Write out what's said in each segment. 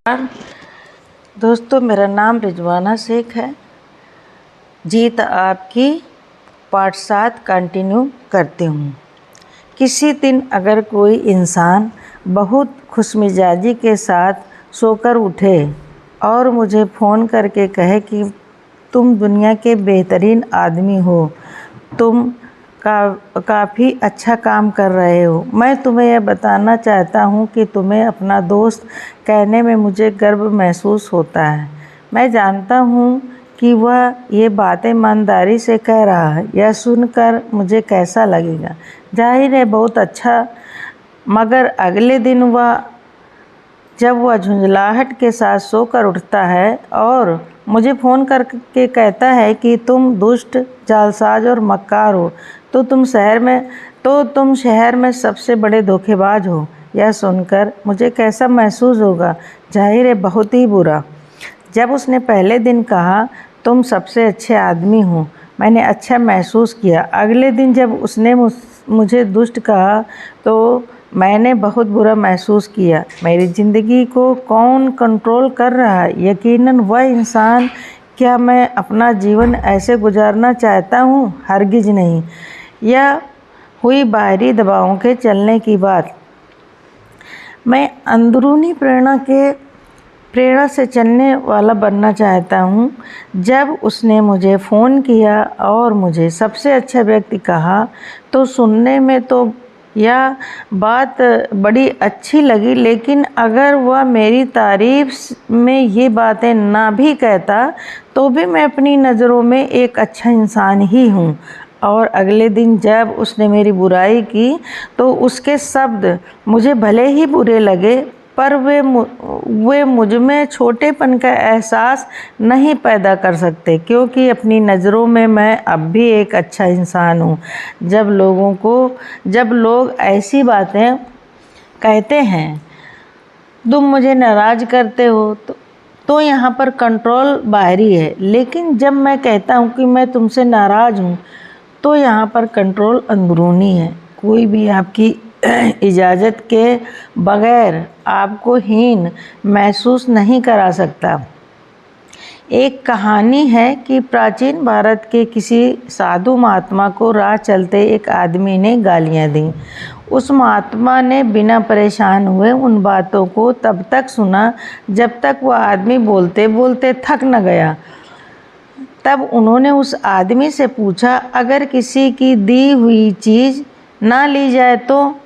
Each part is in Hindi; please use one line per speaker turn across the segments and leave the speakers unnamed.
दोस्तों, मेरा नाम रिजवाना शेख है। जीत आपकी पार्ट 7 कंटिन्यू करती हूँ। किसी दिन अगर कोई इंसान बहुत खुशमिजाजी के साथ सोकर उठे और मुझे फ़ोन करके कहे कि तुम दुनिया के बेहतरीन आदमी हो, तुम काफ़ी अच्छा काम कर रहे हो, मैं तुम्हें यह बताना चाहता हूँ कि तुम्हें अपना दोस्त कहने में मुझे गर्व महसूस होता है। मैं जानता हूँ कि वह ये बातें ईमानदारी से कह रहा है। यह सुनकर मुझे कैसा लगेगा? जाहिर है बहुत अच्छा। मगर अगले दिन जब वह झुंझलाहट के साथ सोकर उठता है और मुझे फ़ोन करके कहता है कि तुम दुष्ट, जालसाज और मक्कार हो, तो तुम शहर में सबसे बड़े धोखेबाज हो। यह सुनकर मुझे कैसा महसूस होगा? जाहिर है बहुत ही बुरा। जब उसने पहले दिन कहा तुम सबसे अच्छे आदमी हो, मैंने अच्छा महसूस किया। अगले दिन जब उसने मुझे दुष्ट कहा तो मैंने बहुत बुरा महसूस किया। मेरी ज़िंदगी को कौन कंट्रोल कर रहा है? यकीनन वह इंसान। क्या मैं अपना जीवन ऐसे गुजारना चाहता हूँ? हरगिज़ नहीं। यह हुई बाहरी दबावों के चलने की बात। मैं अंदरूनी प्रेरणा से चलने वाला बनना चाहता हूँ। जब उसने मुझे फ़ोन किया और मुझे सबसे अच्छा व्यक्ति कहा तो सुनने में तो यह बात बड़ी अच्छी लगी, लेकिन अगर वह मेरी तारीफ़ में ये बातें ना भी कहता तो भी मैं अपनी नज़रों में एक अच्छा इंसान ही हूँ। और अगले दिन जब उसने मेरी बुराई की तो उसके शब्द मुझे भले ही बुरे लगे, पर वे मुझ में छोटेपन का एहसास नहीं पैदा कर सकते, क्योंकि अपनी नज़रों में मैं अब भी एक अच्छा इंसान हूँ। जब लोग ऐसी बातें कहते हैं, तुम मुझे नाराज़ करते हो, तो यहाँ पर कंट्रोल बाहरी है। लेकिन जब मैं कहता हूँ कि मैं तुमसे नाराज़ हूँ, तो यहाँ पर कंट्रोल अंदरूनी है। कोई भी आपकी इजाज़त के बगैर आपको हीन महसूस नहीं करा सकता। एक कहानी है कि प्राचीन भारत के किसी साधु महात्मा को राह चलते एक आदमी ने गालियाँ दी। उस महात्मा ने बिना परेशान हुए उन बातों को तब तक सुना जब तक वह आदमी बोलते बोलते थक न गया। तब उन्होंने उस आदमी से पूछा, अगर किसी की दी हुई चीज़ ना ली जाए तो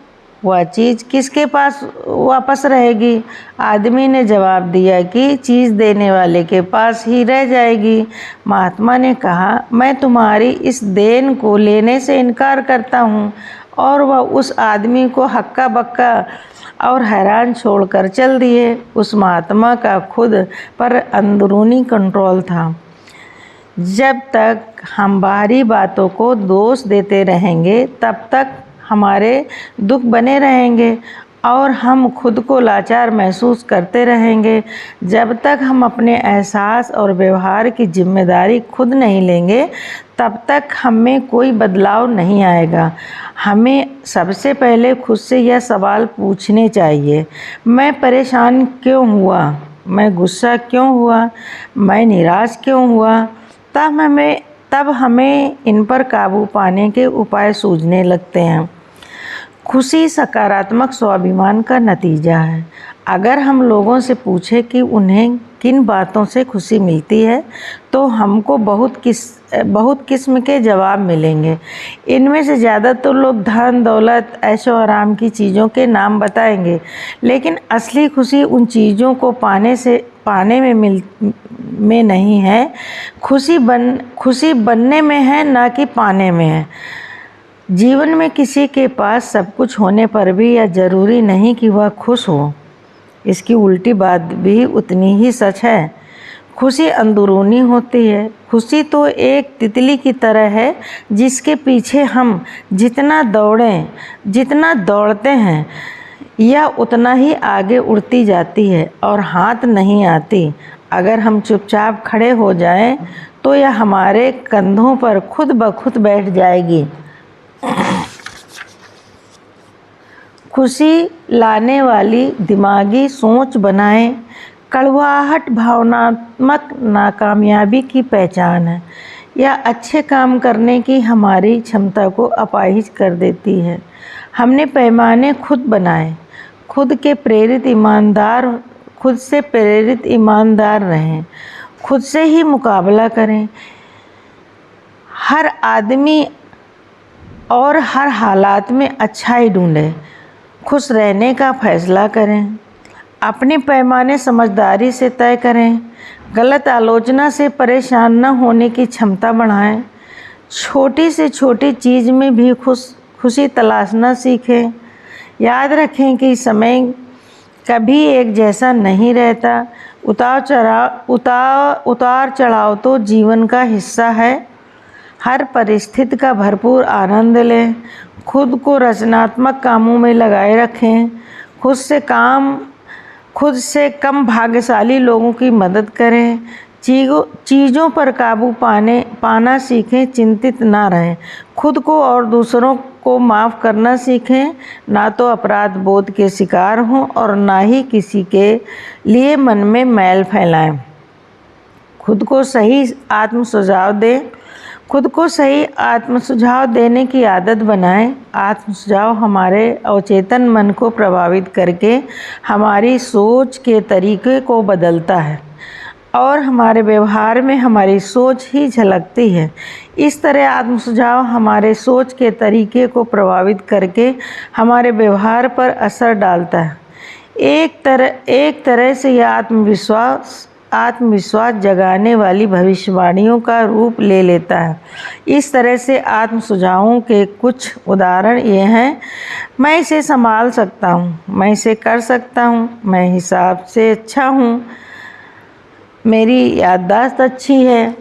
वह चीज़ किसके पास वापस रहेगी? आदमी ने जवाब दिया कि चीज़ देने वाले के पास ही रह जाएगी। महात्मा ने कहा, मैं तुम्हारी इस देन को लेने से इनकार करता हूँ। और वह उस आदमी को हक्का बक्का और हैरान छोड़कर चल दिए। उस महात्मा का खुद पर अंदरूनी कंट्रोल था। जब तक हम बाहरी बातों को दोष देते रहेंगे, तब तक हमारे दुख बने रहेंगे और हम खुद को लाचार महसूस करते रहेंगे। जब तक हम अपने एहसास और व्यवहार की जिम्मेदारी खुद नहीं लेंगे, तब तक हमें कोई बदलाव नहीं आएगा। हमें सबसे पहले खुद से यह सवाल पूछने चाहिए, मैं परेशान क्यों हुआ? मैं गुस्सा क्यों हुआ? मैं निराश क्यों हुआ? तब हमें इन पर काबू पाने के उपाय सूझने लगते हैं। खुशी सकारात्मक स्वाभिमान का नतीजा है। अगर हम लोगों से पूछें कि उन्हें किन बातों से खुशी मिलती है, तो हमको बहुत किस्म के जवाब मिलेंगे। इनमें से ज़्यादातर लोग धन दौलत, ऐशो आराम की चीज़ों के नाम बताएंगे, लेकिन असली खुशी उन चीज़ों को पाने में नहीं है। खुशी बनने में है, ना कि पाने में है। जीवन में किसी के पास सब कुछ होने पर भी यह ज़रूरी नहीं कि वह खुश हो। इसकी उल्टी बात भी उतनी ही सच है। खुशी अंदरूनी होती है। खुशी तो एक तितली की तरह है जिसके पीछे हम जितना दौड़ते हैं, यह उतना ही आगे उड़ती जाती है और हाथ नहीं आती। अगर हम चुपचाप खड़े हो जाएं, तो यह हमारे कंधों पर खुद ब खुद बैठ जाएगी। खुशी लाने वाली दिमागी सोच बनाएं, कड़वाहट भावनात्मक नाकामयाबी की पहचान है। यह अच्छे काम करने की हमारी क्षमता को अपाहिज कर देती है। हमने पैमाने खुद बनाए। खुद से प्रेरित ईमानदार रहें। खुद से ही मुकाबला करें। हर आदमी और हर हालात में अच्छाई ढूंढें। खुश रहने का फैसला करें। अपने पैमाने समझदारी से तय करें। गलत आलोचना से परेशान न होने की क्षमता बढ़ाएं। छोटी से छोटी चीज़ में भी खुशी तलाशना सीखें। याद रखें कि समय कभी एक जैसा नहीं रहता। उतार चढ़ाव तो जीवन का हिस्सा है। हर परिस्थिति का भरपूर आनंद लें। खुद को रचनात्मक कामों में लगाए रखें। खुद से कम भाग्यशाली लोगों की मदद करें। चीज़ों पर काबू पाना सीखें। चिंतित ना रहें। खुद को और दूसरों को माफ़ करना सीखें। ना तो अपराध बोध के शिकार हों और ना ही किसी के लिए मन में मैल फैलाएं। खुद को सही आत्म सुझाव देने की आदत बनाएं। आत्म सुझाव हमारे अवचेतन मन को प्रभावित करके हमारी सोच के तरीके को बदलता है और हमारे व्यवहार में हमारी सोच ही झलकती है। इस तरह आत्म सुझाव हमारे सोच के तरीके को प्रभावित करके हमारे व्यवहार पर असर डालता है। एक तरह से यह आत्मविश्वास जगाने वाली भविष्यवाणियों का रूप ले लेता है। इस तरह से आत्म सुझावों के कुछ उदाहरण ये हैं: मैं इसे संभाल सकता हूँ, मैं इसे कर सकता हूँ, मैं हिसाब से अच्छा हूँ, मेरी याददाश्त अच्छी है।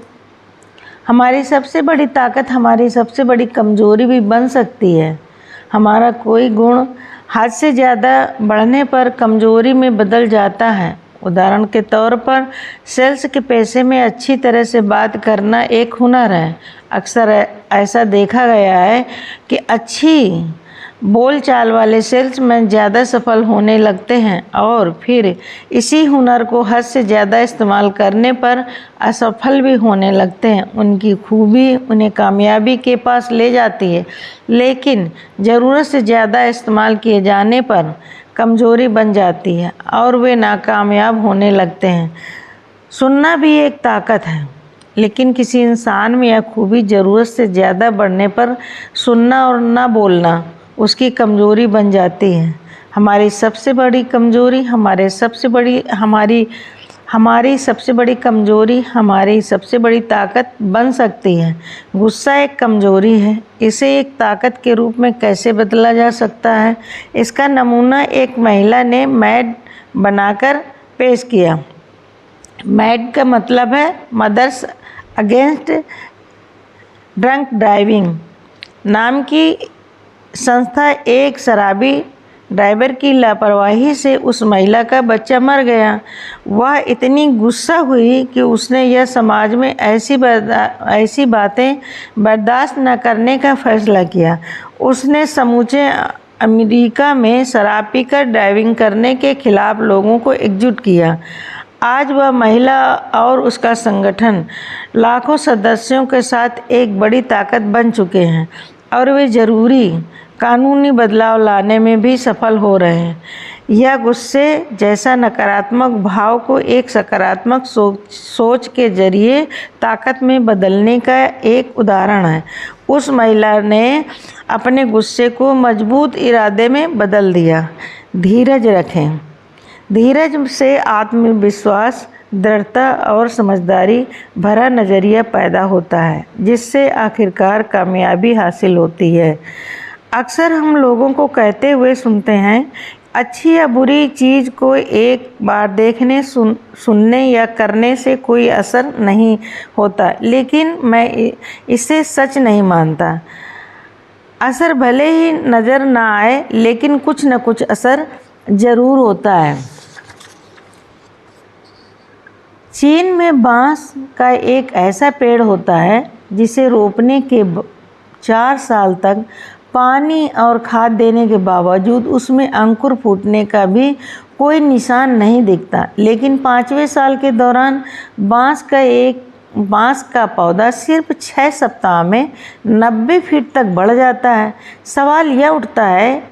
हमारी सबसे बड़ी ताकत हमारी सबसे बड़ी कमजोरी भी बन सकती है। हमारा कोई गुण हद से ज़्यादा बढ़ने पर कमजोरी में बदल जाता है। उदाहरण के तौर पर सेल्स के पेशे में अच्छी तरह से बात करना एक हुनर है। अक्सर ऐसा देखा गया है कि अच्छी बोलचाल वाले सेल्समैन ज़्यादा सफल होने लगते हैं और फिर इसी हुनर को हद से ज़्यादा इस्तेमाल करने पर असफल भी होने लगते हैं। उनकी खूबी उन्हें कामयाबी के पास ले जाती है, लेकिन ज़रूरत से ज़्यादा इस्तेमाल किए जाने पर कमज़ोरी बन जाती है और वे नाकामयाब होने लगते हैं। सुनना भी एक ताकत है, लेकिन किसी इंसान में यह खूबी ज़रूरत से ज़्यादा बढ़ने पर सुनना और ना बोलना उसकी कमज़ोरी बन जाती है। हमारी सबसे बड़ी कमज़ोरी हमारी सबसे बड़ी ताकत बन सकती है। गुस्सा एक कमज़ोरी है, इसे एक ताकत के रूप में कैसे बदला जा सकता है? इसका नमूना एक महिला ने मैड बनाकर पेश किया। मैड का मतलब है मदर्स अगेंस्ट ड्रंक ड्राइविंग नाम की संस्था एक शराबी ड्राइवर की लापरवाही से उस महिला का बच्चा मर गया। वह इतनी गुस्सा हुई कि उसने यह समाज में ऐसी बातें बर्दाश्त न करने का फैसला किया। उसने समूचे अमेरिका में शराब पीकर ड्राइविंग करने के खिलाफ लोगों को एकजुट किया। आज वह महिला और उसका संगठन लाखों सदस्यों के साथ एक बड़ी ताकत बन चुके हैं और वे ज़रूरी कानूनी बदलाव लाने में भी सफल हो रहे हैं। यह गुस्से जैसा नकारात्मक भाव को एक सकारात्मक सोच के जरिए ताकत में बदलने का एक उदाहरण है। उस महिला ने अपने गुस्से को मजबूत इरादे में बदल दिया। धीरज रखें। धीरज से आत्मविश्वास, दृढ़ता और समझदारी भरा नज़रिया पैदा होता है, जिससे आखिरकार कामयाबी हासिल होती है। अक्सर हम लोगों को कहते हुए सुनते हैं, अच्छी या बुरी चीज़ को एक बार देखने, सुनने या करने से कोई असर नहीं होता, लेकिन मैं इसे सच नहीं मानता। असर भले ही नज़र ना आए, लेकिन कुछ न कुछ असर ज़रूर होता है। चीन में बांस का एक ऐसा पेड़ होता है जिसे रोपने के 4 साल तक पानी और खाद देने के बावजूद उसमें अंकुर फूटने का भी कोई निशान नहीं दिखता। लेकिन 5वें साल के दौरान बांस का पौधा सिर्फ 6 सप्ताह में 90 फीट तक बढ़ जाता है। सवाल यह उठता है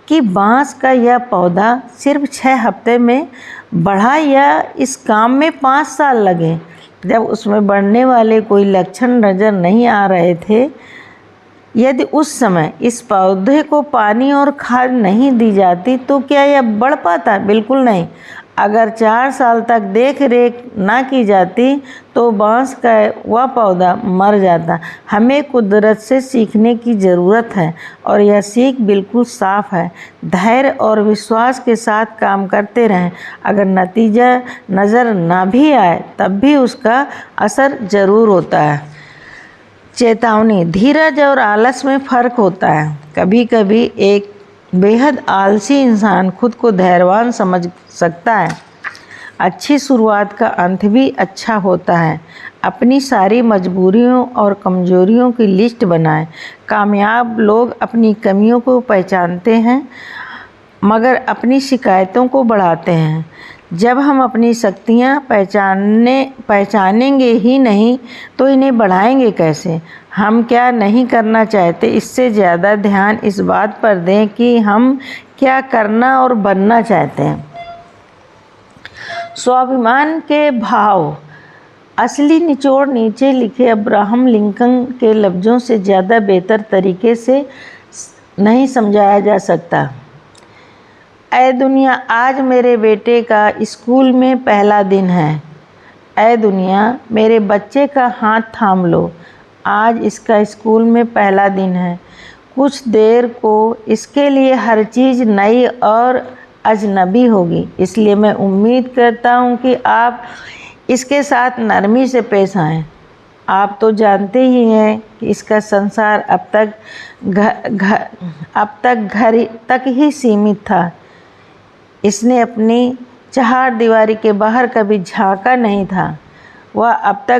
कि बांस का यह पौधा सिर्फ 6 हफ्ते में बढ़ा या इस काम में 5 साल लगे। जब उसमें बढ़ने वाले कोई लक्षण नज़र नहीं आ रहे थे, यदि उस समय इस पौधे को पानी और खाद नहीं दी जाती तो क्या यह बढ़ पाता? बिल्कुल नहीं। अगर 4 साल तक देख रेख ना की जाती तो बांस का वह पौधा मर जाता। हमें कुदरत से सीखने की ज़रूरत है और यह सीख बिल्कुल साफ है। धैर्य और विश्वास के साथ काम करते रहें। अगर नतीजा नज़र ना भी आए तब भी उसका असर ज़रूर होता है। चेतावनी: धीरज और आलस में फ़र्क होता है। कभी कभी एक बेहद आलसी इंसान खुद को धैर्यवान समझ सकता है। अच्छी शुरुआत का अंत भी अच्छा होता है। अपनी सारी मजबूरियों और कमजोरियों की लिस्ट बनाएं। कामयाब लोग अपनी कमियों को पहचानते हैं मगर अपनी शिकायतों को बढ़ाते हैं। जब हम अपनी शक्तियाँ पहचानेंगे ही नहीं तो इन्हें बढ़ाएंगे कैसे? हम क्या नहीं करना चाहते, इससे ज़्यादा ध्यान इस बात पर दें कि हम क्या करना और बनना चाहते हैं। स्वाभिमान के भाव। असली निचोड़ नीचे लिखे अब्राहम लिंकन के लफ्ज़ों से ज़्यादा बेहतर तरीके से नहीं समझाया जा सकता। ऐ दुनिया, आज मेरे बेटे का स्कूल में पहला दिन है। ऐ दुनिया, मेरे बच्चे का हाथ थाम लो, आज इसका स्कूल में पहला दिन है। कुछ देर को इसके लिए हर चीज़ नई और अजनबी होगी, इसलिए मैं उम्मीद करता हूँ कि आप इसके साथ नरमी से पेश आएँ। आप तो जानते ही हैं कि इसका संसार अब तक घर तक ही सीमित था। इसने अपनी चहारदीवारी के बाहर कभी झांका नहीं था। वह अब तक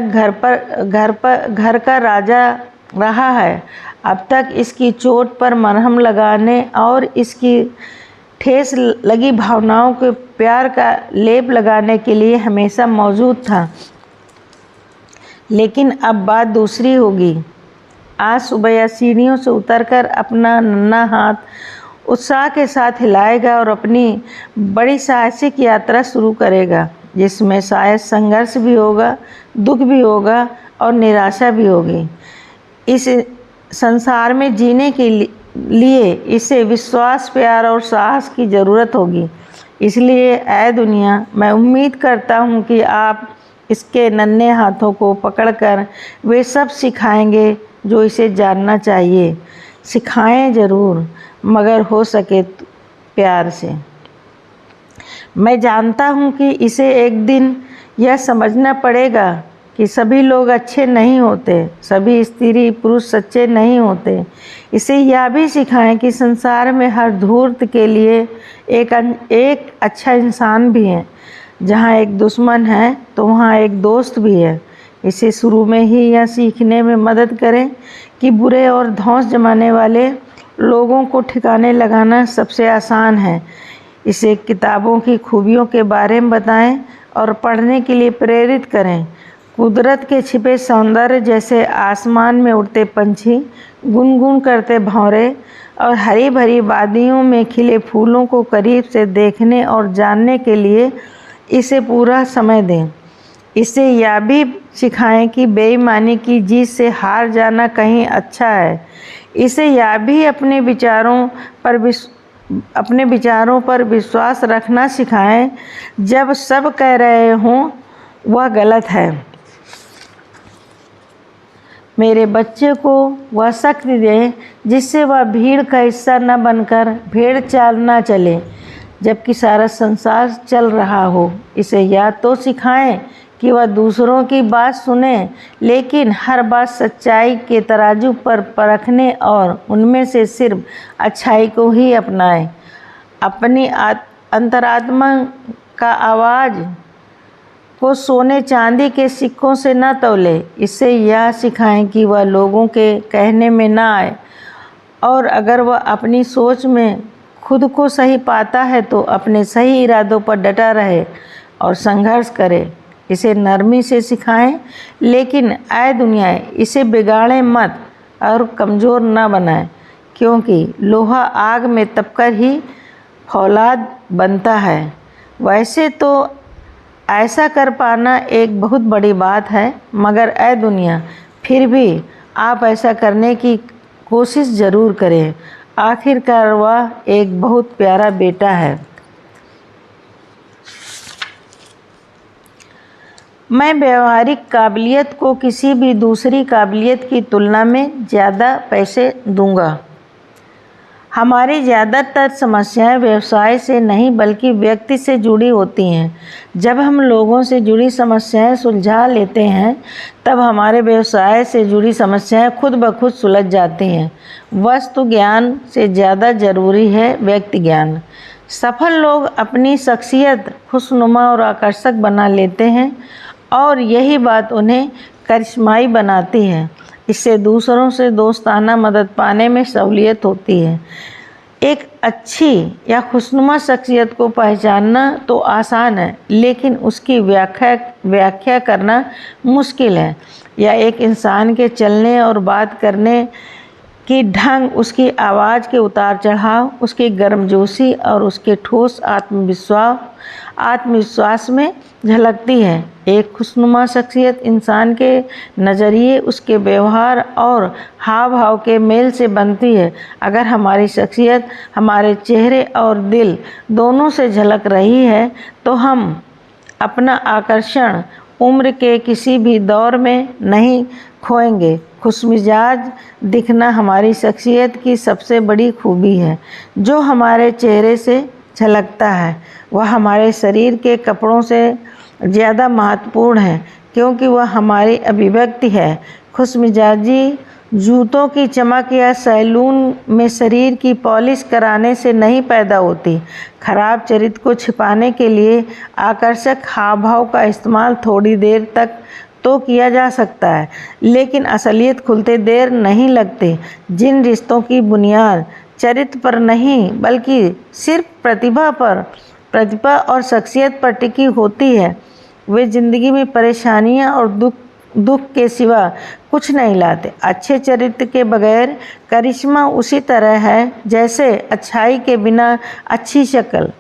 घर का राजा रहा है। अब तक इसकी चोट पर मरहम लगाने और इसकी ठेस लगी भावनाओं के प्यार का लेप लगाने के लिए हमेशा मौजूद था। लेकिन अब बात दूसरी होगी। आज सुबह यह सीढ़ियों से उतरकर अपना नन्हा हाथ उत्साह के साथ हिलाएगा और अपनी बड़ी साहसिक यात्रा शुरू करेगा, जिसमें शायद संघर्ष भी होगा, दुख भी होगा और निराशा भी होगी। इस संसार में जीने के लिए इसे विश्वास, प्यार और साहस की ज़रूरत होगी। इसलिए ऐ दुनिया, मैं उम्मीद करता हूँ कि आप इसके नन्हे हाथों को पकड़कर वे सब सिखाएंगे जो इसे जानना चाहिए। सिखाएं ज़रूर, मगर हो सके तो प्यार से। मैं जानता हूँ कि इसे एक दिन यह समझना पड़ेगा कि सभी लोग अच्छे नहीं होते, सभी स्त्री पुरुष सच्चे नहीं होते। इसे यह भी सिखाएं कि संसार में हर धूर्त के लिए एक अच्छा इंसान भी है। जहाँ एक दुश्मन है तो वहाँ एक दोस्त भी है। इसे शुरू में ही यह सीखने में मदद करें कि बुरे और धौंस जमाने वाले लोगों को ठिकाने लगाना सबसे आसान है। इसे किताबों की खूबियों के बारे में बताएं और पढ़ने के लिए प्रेरित करें। कुदरत के छिपे सौंदर्य जैसे आसमान में उड़ते पंछी, गुनगुन करते भंवरे और हरी भरी वादियों में खिले फूलों को करीब से देखने और जानने के लिए इसे पूरा समय दें। इसे यह भी सिखाएं कि बेईमानी की जीत से हार जाना कहीं अच्छा है। इसे यह भी अपने विचारों पर विश्वास रखना सिखाएं जब सब कह रहे हों वह गलत है। मेरे बच्चे को वह शक्ति दें जिससे वह भीड़ का हिस्सा न बनकर भेड़ चाल न चले जबकि सारा संसार चल रहा हो। इसे या तो सिखाएं कि वह दूसरों की बात सुने, लेकिन हर बात सच्चाई के तराजू पर परखने और उनमें से सिर्फ अच्छाई को ही अपनाएं। अपनी अंतरात्मा का आवाज़ को सोने चांदी के सिक्कों से न तौले। इससे यह सिखाएं कि वह लोगों के कहने में न आए और अगर वह अपनी सोच में खुद को सही पाता है तो अपने सही इरादों पर डटा रहे और संघर्ष करे। इसे नरमी से सिखाएं, लेकिन आए दुनिया इसे बिगाड़ें मत और कमज़ोर न बनाएं, क्योंकि लोहा आग में तपकर ही फौलाद बनता है। वैसे तो ऐसा कर पाना एक बहुत बड़ी बात है, मगर ऐ दुनिया फिर भी आप ऐसा करने की कोशिश ज़रूर करें। आखिरकार वह एक बहुत प्यारा बेटा है। मैं व्यवहारिक काबिलियत को किसी भी दूसरी काबिलियत की तुलना में ज़्यादा पैसे दूंगा। हमारी ज़्यादातर समस्याएं व्यवसाय से नहीं बल्कि व्यक्ति से जुड़ी होती हैं। जब हम लोगों से जुड़ी समस्याएं सुलझा लेते हैं, तब हमारे व्यवसाय से जुड़ी समस्याएं खुद ब खुद सुलझ जाती हैं। वस्तु ज्ञान से ज़्यादा ज़रूरी है व्यक्ति ज्ञान। सफल लोग अपनी शख्सियत खुशनुमा और आकर्षक बना लेते हैं और यही बात उन्हें करिश्माई बनाती है। इससे दूसरों से दोस्ताना मदद पाने में सहूलियत होती है। एक अच्छी या खुशनुमा शख्सियत को पहचानना तो आसान है, लेकिन उसकी व्याख्या करना मुश्किल है। या एक इंसान के चलने और बात करने की ढंग, उसकी आवाज़ के उतार चढ़ाव, उसकी गर्मजोशी और उसके ठोस आत्मविश्वास में झलकती है। एक खुशनुमा शख्सियत इंसान के नज़रिए, उसके व्यवहार और हाव भाव के मेल से बनती है। अगर हमारी शख्सियत हमारे चेहरे और दिल दोनों से झलक रही है, तो हम अपना आकर्षण उम्र के किसी भी दौर में नहीं खोएंगे। खुशमिजाज दिखना हमारी शख्सियत की सबसे बड़ी खूबी है। जो हमारे चेहरे से झलकता है वह हमारे शरीर के कपड़ों से ज़्यादा महत्वपूर्ण है, क्योंकि वह हमारी अभिव्यक्ति है। खुशमिजाजी जूतों की चमक या सैलून में शरीर की पॉलिश कराने से नहीं पैदा होती। खराब चरित्र को छिपाने के लिए आकर्षक हाव भाव का इस्तेमाल थोड़ी देर तक तो किया जा सकता है, लेकिन असलियत खुलते देर नहीं लगती। जिन रिश्तों की बुनियाद चरित्र पर नहीं बल्कि सिर्फ प्रतिभा और शख्सियत पर टिकी होती है, वे ज़िंदगी में परेशानियां और दुख के सिवा कुछ नहीं लाते। अच्छे चरित्र के बगैर करिश्मा उसी तरह है जैसे अच्छाई के बिना अच्छी शक्ल।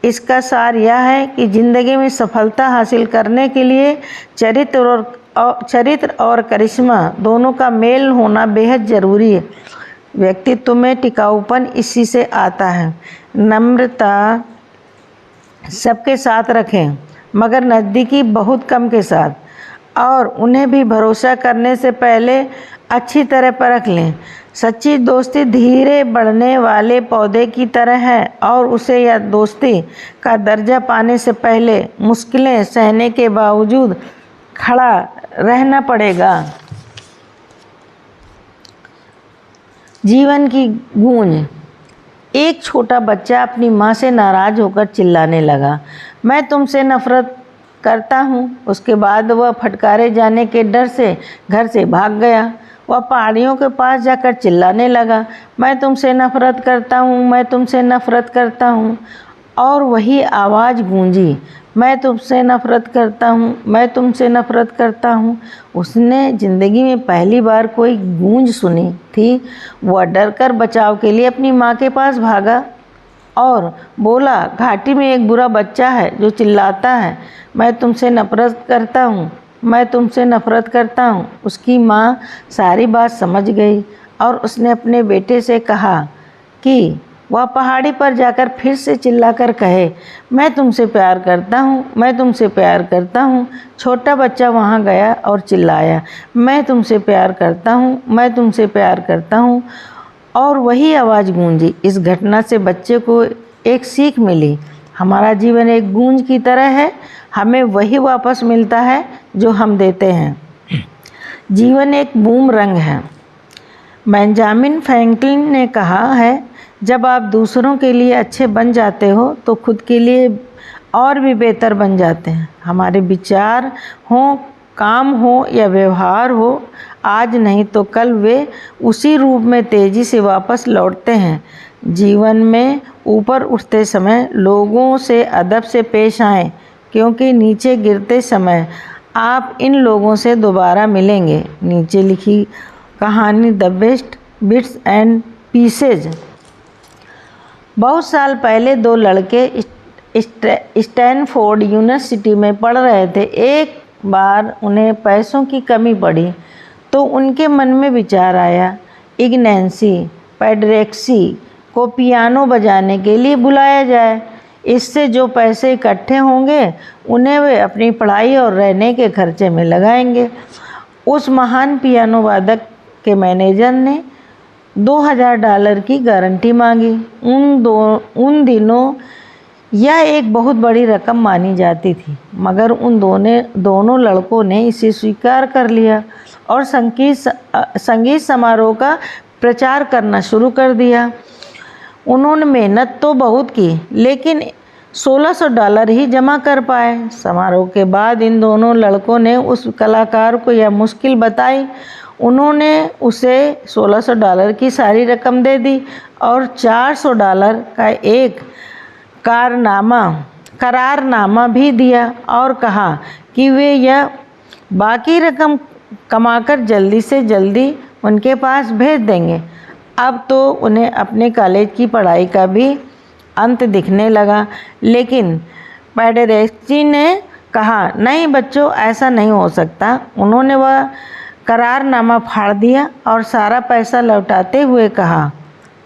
इसका सार यह है कि ज़िंदगी में सफलता हासिल करने के लिए चरित्र और करिश्मा दोनों का मेल होना बेहद ज़रूरी है। व्यक्तित्व में टिकाऊपन इसी से आता है। नम्रता सबके साथ रखें, मगर नज़दीकी बहुत कम के साथ, और उन्हें भी भरोसा करने से पहले अच्छी तरह परख लें। सच्ची दोस्ती धीरे बढ़ने वाले पौधे की तरह है और उसे या दोस्ती का दर्जा पाने से पहले मुश्किलें सहने के बावजूद खड़ा रहना पड़ेगा। जीवन की गूंज। एक छोटा बच्चा अपनी माँ से नाराज़ होकर चिल्लाने लगा, मैं तुमसे नफ़रत करता हूँ। उसके बाद वह फटकारे जाने के डर से घर से भाग गया। वह पहाड़ियों के पास जाकर चिल्लाने लगा, मैं तुमसे नफ़रत करता हूँ, मैं तुमसे नफ़रत करता हूँ। और वही आवाज़ गूंजी, मैं तुमसे नफ़रत करता हूँ, मैं तुमसे नफ़रत करता हूँ। उसने ज़िंदगी में पहली बार कोई गूंज सुनी थी। वह डरकर बचाव के लिए अपनी माँ के पास भागा और बोला, घाटी में एक बुरा बच्चा है जो चिल्लाता है, मैं तुमसे नफ़रत करता हूँ, मैं तुमसे नफ़रत करता हूँ। उसकी माँ सारी बात समझ गई और उसने अपने बेटे से कहा कि वह पहाड़ी पर जाकर फिर से चिल्लाकर कहे, मैं तुमसे प्यार करता हूँ, मैं तुमसे प्यार करता हूँ। छोटा बच्चा वहाँ गया और चिल्लाया, मैं तुमसे प्यार करता हूँ, मैं तुमसे प्यार करता हूँ। और वही आवाज़ गूंजी। इस घटना से बच्चे को एक सीख मिली, हमारा जीवन एक गूंज की तरह है, हमें वही वापस मिलता है जो हम देते हैं। जीवन एक बूमरंग है। बेंजामिन फ्रैंकलिन ने कहा है, जब आप दूसरों के लिए अच्छे बन जाते हो तो खुद के लिए और भी बेहतर बन जाते हैं। हमारे विचार हों, काम हो या व्यवहार हो, आज नहीं तो कल वे उसी रूप में तेजी से वापस लौटते हैं। जीवन में ऊपर उठते समय लोगों से अदब से पेश आएं, क्योंकि नीचे गिरते समय आप इन लोगों से दोबारा मिलेंगे। नीचे लिखी कहानी the best bits and pieces. बहुत साल पहले दो लड़के स्टैनफोर्ड यूनिवर्सिटी में पढ़ रहे थे। एक बार उन्हें पैसों की कमी पड़ी तो उनके मन में विचार आया, इग्नेसी पेडेरेक्सी को पियानो बजाने के लिए बुलाया जाए। इससे जो पैसे इकट्ठे होंगे उन्हें वे अपनी पढ़ाई और रहने के खर्चे में लगाएंगे। उस महान पियानो वादक के मैनेजर ने $2000 की गारंटी मांगी। उन दिनों यह एक बहुत बड़ी रकम मानी जाती थी, मगर उन दोनों लड़कों ने इसे स्वीकार कर लिया और संगीत समारोह का प्रचार करना शुरू कर दिया। उन्होंने मेहनत तो बहुत की, लेकिन $1600 ही जमा कर पाए। समारोह के बाद इन दोनों लड़कों ने उस कलाकार को यह मुश्किल बताई। उन्होंने उसे $1600 की सारी रकम दे दी और $400 का एक करारनामा भी दिया और कहा कि वे यह बाकी रकम कमाकर जल्दी से जल्दी उनके पास भेज देंगे। अब तो उन्हें अपने कॉलेज की पढ़ाई का भी अंत दिखने लगा, लेकिन पेडेरेस्की ने कहा, नहीं बच्चों, ऐसा नहीं हो सकता। उन्होंने वह करारनामा फाड़ दिया और सारा पैसा लौटाते हुए कहा,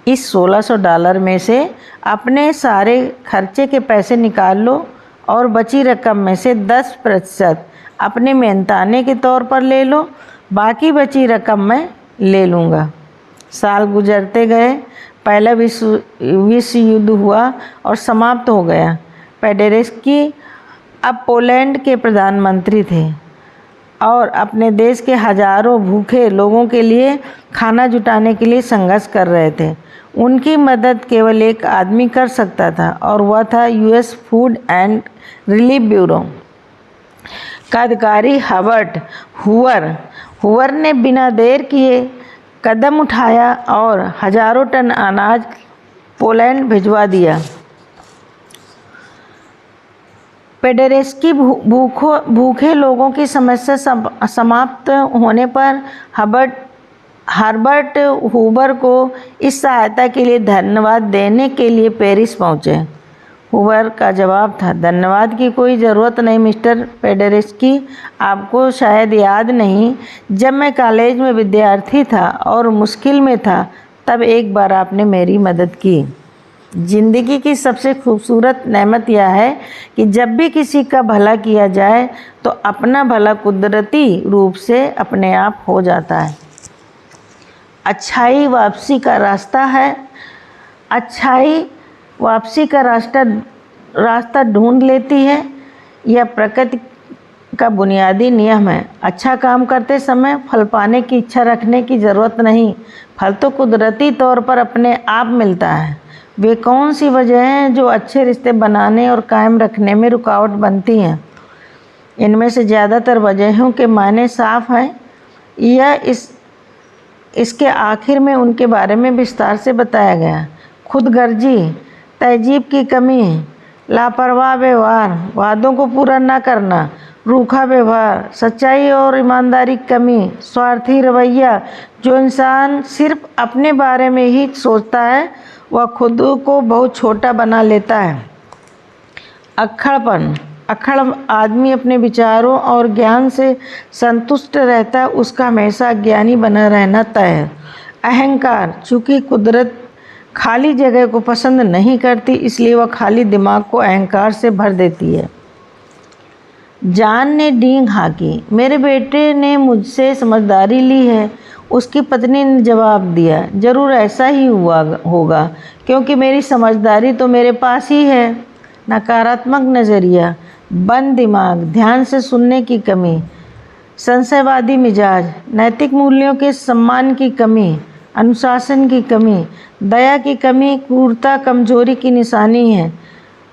इस $1600 में से अपने सारे खर्चे के पैसे निकाल लो और बची रकम में से 10% अपने मेहनताने के तौर पर ले लो, बाकी बची रकम मैं ले लूँगा। साल गुजरते गए, पहला विश्व युद्ध हुआ और समाप्त हो गया। पेडेरेस्की अब पोलैंड के प्रधानमंत्री थे और अपने देश के हजारों भूखे लोगों के लिए खाना जुटाने के लिए संघर्ष कर रहे थे। उनकी मदद केवल एक आदमी कर सकता था और वह था US food and relief bureau का अधिकारी हर्बर्ट हूवर ने बिना देर किए कदम उठाया और हजारों टन अनाज पोलैंड भिजवा दिया। पेडेरेस्की भूखे लोगों की समस्या समाप्त होने पर हर्बर्ट हूवर को इस सहायता के लिए धन्यवाद देने के लिए पेरिस पहुंचे। हूवर का जवाब था, धन्यवाद की कोई ज़रूरत नहीं मिस्टर पेडेरेस्की। आपको शायद याद नहीं, जब मैं कॉलेज में विद्यार्थी था और मुश्किल में था, तब एक बार आपने मेरी मदद की। ज़िंदगी की सबसे खूबसूरत नेमत यह है कि जब भी किसी का भला किया जाए तो अपना भला कुदरती रूप से अपने आप हो जाता है। अच्छाई वापसी का रास्ता है। अच्छाई वापसी का रास्ता ढूंढ लेती है। यह प्रकृति का बुनियादी नियम है। अच्छा काम करते समय फल पाने की इच्छा रखने की ज़रूरत नहीं, फल तो कुदरती तौर पर अपने आप मिलता है। वे कौन सी वजह हैं जो अच्छे रिश्ते बनाने और कायम रखने में रुकावट बनती हैं? इनमें से ज़्यादातर वजहों के मायने साफ हैं। यह इसके आखिर में उनके बारे में विस्तार से बताया गया। खुदगर्जी, तहजीब की कमी, लापरवाह व्यवहार, वादों को पूरा न करना, रूखा व्यवहार, सच्चाई और ईमानदारी की कमी, स्वार्थी रवैया, जो इंसान सिर्फ अपने बारे में ही सोचता है वह खुद को बहुत छोटा बना लेता है। अक्खड़ आदमी अपने विचारों और ज्ञान से संतुष्ट रहता है, उसका हमेशा ज्ञानी बना रहना तय है। अहंकार, चूँकि कुदरत खाली जगह को पसंद नहीं करती, इसलिए वह खाली दिमाग को अहंकार से भर देती है। जान ने डींग हाँकी, मेरे बेटे ने मुझसे समझदारी ली है। उसकी पत्नी ने जवाब दिया, जरूर ऐसा ही हुआ होगा, क्योंकि मेरी समझदारी तो मेरे पास ही है। नकारात्मक नज़रिया, बंद दिमाग, ध्यान से सुनने की कमी, संशयवादी मिजाज, नैतिक मूल्यों के सम्मान की कमी, अनुशासन की कमी, दया की कमी क्रूरता कमजोरी की निशानी है।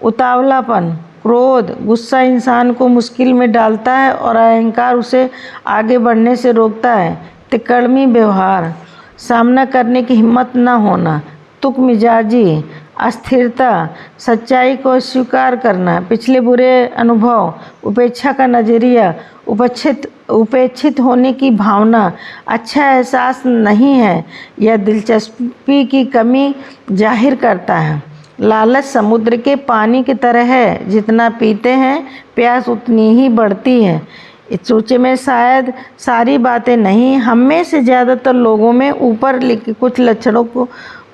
उतावलापन, क्रोध, गुस्सा इंसान को मुश्किल में डालता है और अहंकार उसे आगे बढ़ने से रोकता है। तिकड़मी व्यवहार, सामना करने की हिम्मत न होना, तुक मिजाजी, अस्थिरता, सच्चाई को स्वीकार करना, पिछले बुरे अनुभव, उपेक्षा का नज़रिया, उपेक्षित होने की भावना, अच्छा एहसास नहीं है या दिलचस्पी की कमी जाहिर करता है। लालच समुद्र के पानी की तरह है, जितना पीते हैं प्यास उतनी ही बढ़ती है। इस सूची में शायद सारी बातें नहीं, हम में से ज़्यादातर लोगों में ऊपर लिखे कुछ लक्षणों को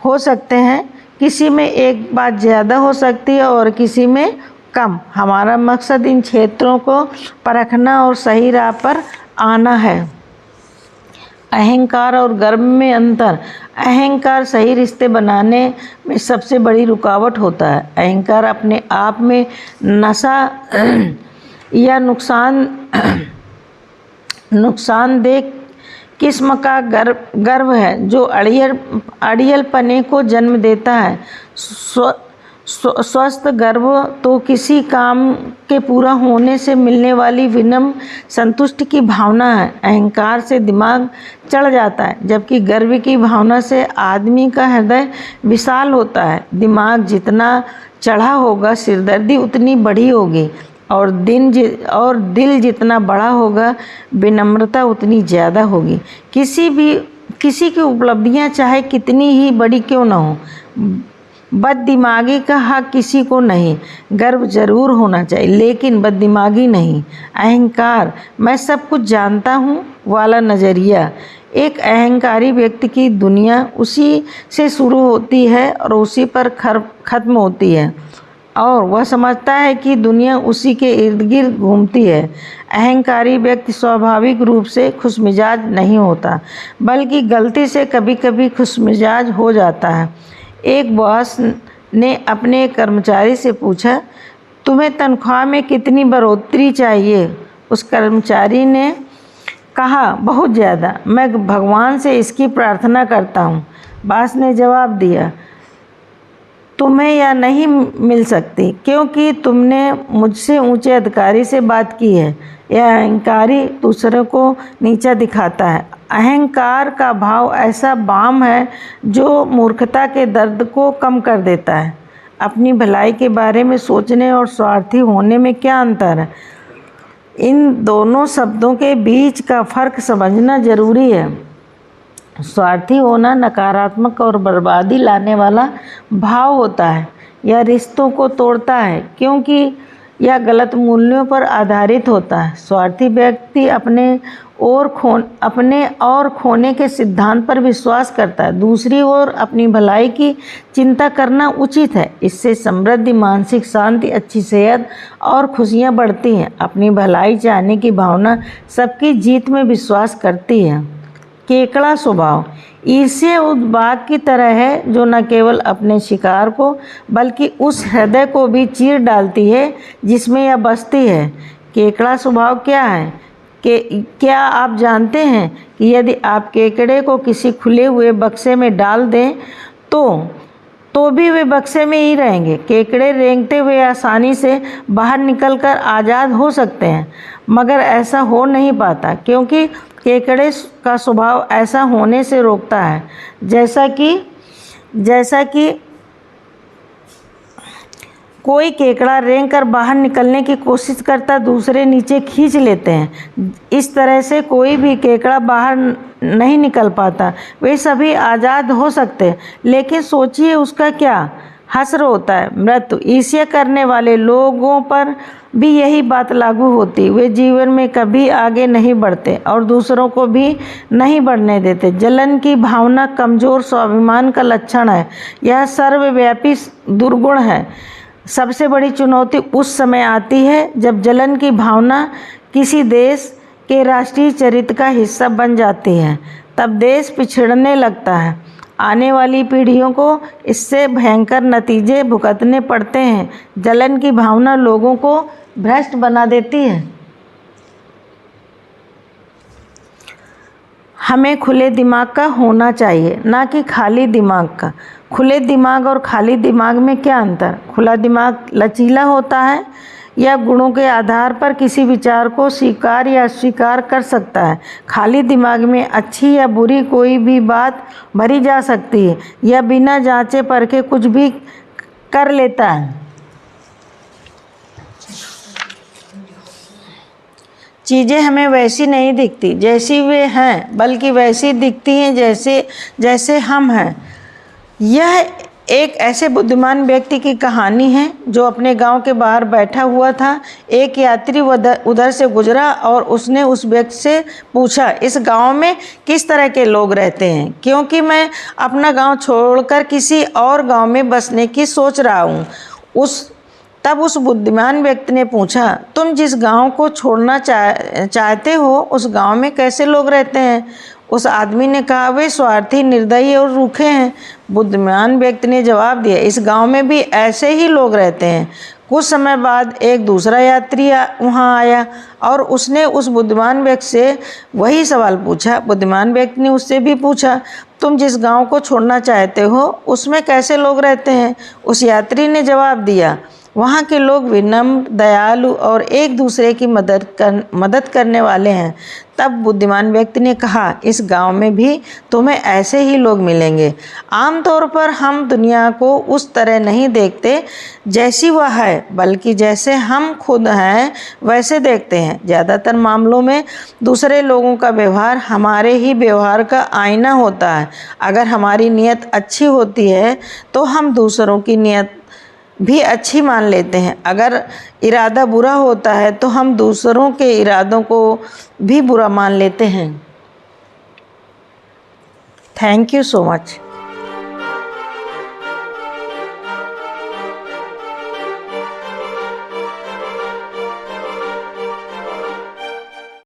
हो सकते हैं। किसी में एक बात ज़्यादा हो सकती है और किसी में कम। हमारा मकसद इन क्षेत्रों को परखना और सही राह पर आना है। अहंकार और गर्व में अंतर। अहंकार सही रिश्ते बनाने में सबसे बड़ी रुकावट होता है। अहंकार अपने आप में नशा या नुकसानदेह किस्म का गर्व है जो अड़ियलपने को जन्म देता है। स्वस्थ गर्व तो किसी काम के पूरा होने से मिलने वाली विनम्र संतुष्टि की भावना है। अहंकार से दिमाग चढ़ जाता है, जबकि गर्व की भावना से आदमी का हृदय विशाल होता है। दिमाग जितना चढ़ा होगा, सिरदर्दी उतनी बड़ी होगी, और दिल जितना बड़ा होगा, विनम्रता उतनी ज़्यादा होगी। किसी की उपलब्धियां चाहे कितनी ही बड़ी क्यों न हो, बददिमागी का हक किसी को नहीं। गर्व जरूर होना चाहिए, लेकिन बददिमागी नहीं। अहंकार, मैं सब कुछ जानता हूँ वाला नज़रिया। एक अहंकारी व्यक्ति की दुनिया उसी से शुरू होती है और उसी पर ख़त्म होती है, और वह समझता है कि दुनिया उसी के इर्द गिर्द घूमती है। अहंकारी व्यक्ति स्वाभाविक रूप से खुशमिजाज नहीं होता, बल्कि गलती से कभी कभी खुशमिजाज हो जाता है। एक बॉस ने अपने एक कर्मचारी से पूछा, तुम्हें तनख्वाह में कितनी बढ़ोतरी चाहिए? उस कर्मचारी ने कहा, बहुत ज़्यादा, मैं भगवान से इसकी प्रार्थना करता हूँ। बॉस ने जवाब दिया, तुम्हें यह नहीं मिल सकती क्योंकि तुमने मुझसे ऊंचे अधिकारी से बात की है। यह अहंकारी दूसरों को नीचा दिखाता है। अहंकार का भाव ऐसा बाम है जो मूर्खता के दर्द को कम कर देता है। अपनी भलाई के बारे में सोचने और स्वार्थी होने में क्या अंतर है? इन दोनों शब्दों के बीच का फ़र्क समझना जरूरी है। स्वार्थी होना नकारात्मक और बर्बादी लाने वाला भाव होता है। यह रिश्तों को तोड़ता है क्योंकि यह गलत मूल्यों पर आधारित होता है। स्वार्थी व्यक्ति अपने और खोने के सिद्धांत पर विश्वास करता है। दूसरी ओर अपनी भलाई की चिंता करना उचित है। इससे समृद्धि, मानसिक शांति, अच्छी सेहत और खुशियाँ बढ़ती हैं। अपनी भलाई चाहने की भावना सबकी जीत में विश्वास करती है। केकड़ा स्वभाव ईर्ष्या उस बाघ की तरह है जो न केवल अपने शिकार को बल्कि उस हृदय को भी चीर डालती है जिसमें यह बसती है। केकड़ा स्वभाव क्या है? क्या आप जानते हैं कि यदि आप केकड़े को किसी खुले हुए बक्से में डाल दें तो भी वे बक्से में ही रहेंगे। केकड़े रेंगते हुए आसानी से बाहर निकलकर आज़ाद हो सकते हैं, मगर ऐसा हो नहीं पाता क्योंकि केकड़े का स्वभाव ऐसा होने से रोकता है। जैसा कि कोई केकड़ा रेंग कर बाहर निकलने की कोशिश करता, दूसरे नीचे खींच लेते हैं। इस तरह से कोई भी केकड़ा बाहर नहीं निकल पाता। वे सभी आज़ाद हो सकते हैं, लेकिन सोचिए उसका क्या हश्र होता है, मृत्यु। ईर्ष्या करने वाले लोगों पर भी यही बात लागू होती। वे जीवन में कभी आगे नहीं बढ़ते और दूसरों को भी नहीं बढ़ने देते। जलन की भावना कमज़ोर स्वाभिमान का लक्षण है। यह सर्वव्यापी दुर्गुण है। सबसे बड़ी चुनौती उस समय आती है जब जलन की भावना किसी देश के राष्ट्रीय चरित्र का हिस्सा बन जाती है। तब देश पिछड़ने लगता है। आने वाली पीढ़ियों को इससे भयंकर नतीजे भुगतने पड़ते हैं। जलन की भावना लोगों को भ्रष्ट बना देती है। हमें खुले दिमाग का होना चाहिए, ना कि खाली दिमाग का। खुले दिमाग और खाली दिमाग में क्या अंतर? खुला दिमाग लचीला होता है या गुणों के आधार पर किसी विचार को स्वीकार या अस्वीकार कर सकता है। खाली दिमाग में अच्छी या बुरी कोई भी बात भरी जा सकती है या बिना जांचे परखे कुछ भी कर लेता है। चीज़ें हमें वैसी नहीं दिखती जैसी वे हैं, बल्कि वैसी दिखती हैं जैसे जैसे हम हैं। यह एक ऐसे बुद्धिमान व्यक्ति की कहानी है जो अपने गांव के बाहर बैठा हुआ था। एक यात्री उधर से गुजरा और उसने उस व्यक्ति से पूछा, इस गांव में किस तरह के लोग रहते हैं, क्योंकि मैं अपना गांव छोड़कर किसी और गांव में बसने की सोच रहा हूँ। तब उस बुद्धिमान व्यक्ति ने पूछा, तुम जिस गांव को छोड़ना चाहते हो उस गांव में कैसे लोग रहते हैं? उस आदमी ने कहा, वे स्वार्थी, निर्दयी और रूखे हैं। बुद्धिमान व्यक्ति ने जवाब दिया, इस गांव में भी ऐसे ही लोग रहते हैं। कुछ समय बाद एक दूसरा यात्री वहां आया और उसने उस बुद्धिमान व्यक्ति से वही सवाल पूछा। बुद्धिमान व्यक्ति ने उससे भी पूछा, तुम जिस गांव को छोड़ना चाहते हो उसमें कैसे लोग रहते हैं? उस यात्री ने जवाब दिया, वहाँ के लोग विनम्र, दयालु और एक दूसरे की मदद करने वाले हैं। तब बुद्धिमान व्यक्ति ने कहा, इस गांव में भी तुम्हें ऐसे ही लोग मिलेंगे। आमतौर पर हम दुनिया को उस तरह नहीं देखते जैसी वह है, बल्कि जैसे हम खुद हैं वैसे देखते हैं। ज़्यादातर मामलों में दूसरे लोगों का व्यवहार हमारे ही व्यवहार का आईना होता है। अगर हमारी नीयत अच्छी होती है तो हम दूसरों की नीयत भी अच्छी मान लेते हैं। अगर इरादा बुरा होता है तो हम दूसरों के इरादों को भी बुरा मान लेते हैं। Thank you so much.